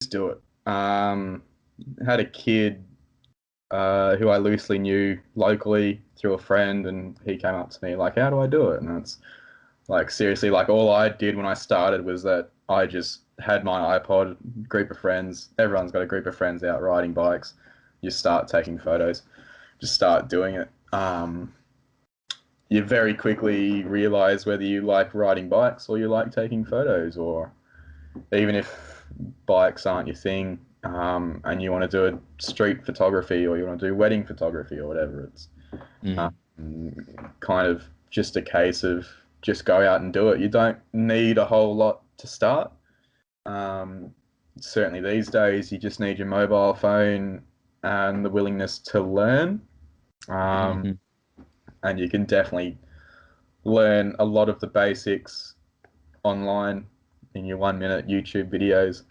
Just do it. Had a kid who I loosely knew locally through a friend, and he came up to me like, "How do I do it?" And it's like, seriously, like all I did when I started was that I just had my iPod, group of friends. Everyone's got a group of friends out riding bikes. You start taking photos. Just start doing it. You very quickly realize whether you like riding bikes or you like taking photos, or even if bikes aren't your thing, and you want to do a street photography or you want to do wedding photography or whatever, it's um, kind of just a case of just go out and do it. You don't need a whole lot to start. Certainly these days, you just need your mobile phone and the willingness to learn. And you can definitely learn a lot of the basics online in your 1 minute YouTube videos.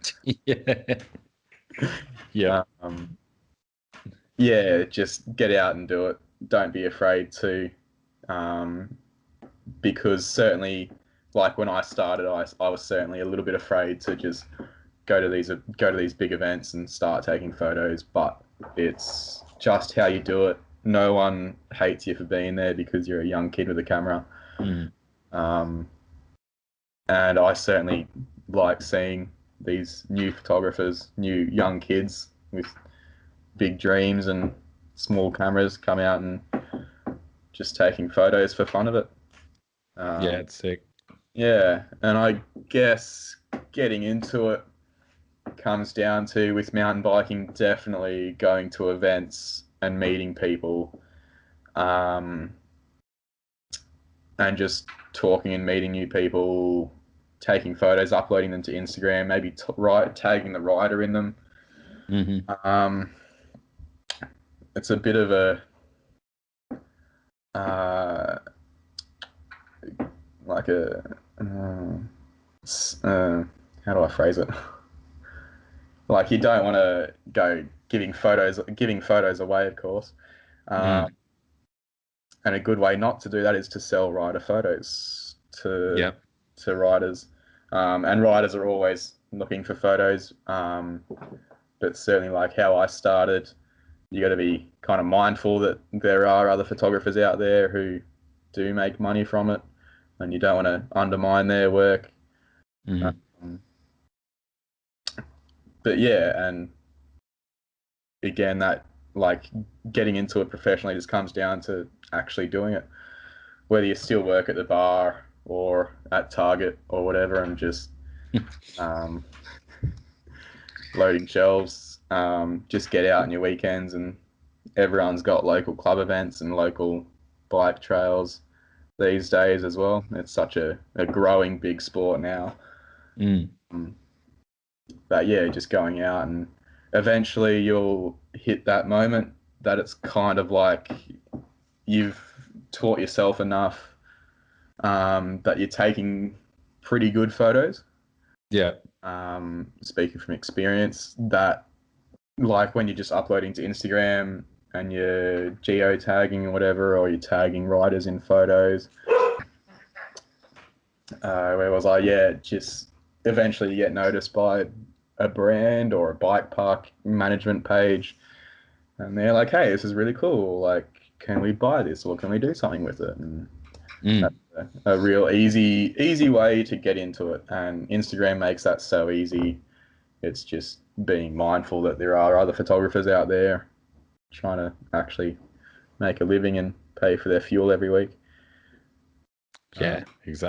Yeah. Yeah, just get out and do it. Don't be afraid to, because certainly, like when I started, I was certainly a little bit afraid to just go to these big events and start taking photos. But it's just how you do it. No one hates you for being there because you're a young kid with a camera. And I certainly like seeing these new photographers, new young kids with big dreams and small cameras come out and just taking photos for fun of it. Yeah, it's sick. Yeah, and I guess getting into it comes down to, with mountain biking, definitely going to events and meeting people, and just talking and meeting new people, taking photos, uploading them to Instagram, maybe tagging the rider in them. It's a bit of a like a how do I phrase it? Like, you don't want to go giving photos away, of course. And a good way not to do that is to sell rider photos to riders. And riders are always looking for photos. But certainly, like how I started, you got to be kind of mindful that there are other photographers out there who do make money from it, and you don't want to undermine their work. But yeah, and again, that, like, getting into it professionally just comes down to actually doing it. Whether you still work at the bar or at Target or whatever, and just loading shelves, just get out on your weekends. And everyone's got local club events and local bike trails these days as well. It's such a growing big sport now. But yeah, just going out, and eventually you'll hit that moment that it's kind of like you've taught yourself enough, that you're taking pretty good photos. Yeah. Speaking from experience, that, like, when you're just uploading to Instagram and you're geo-tagging or whatever, or you're tagging riders in photos, where was I? Yeah, just eventually you get noticed by a brand or a bike park management page, and they're like, "Hey, this is really cool. Like, can we buy this, or can we do something with it?" And that's a real easy way to get into it. And Instagram makes that so easy. It's just being mindful that there are other photographers out there trying to actually make a living and pay for their fuel every week. Yeah, exactly.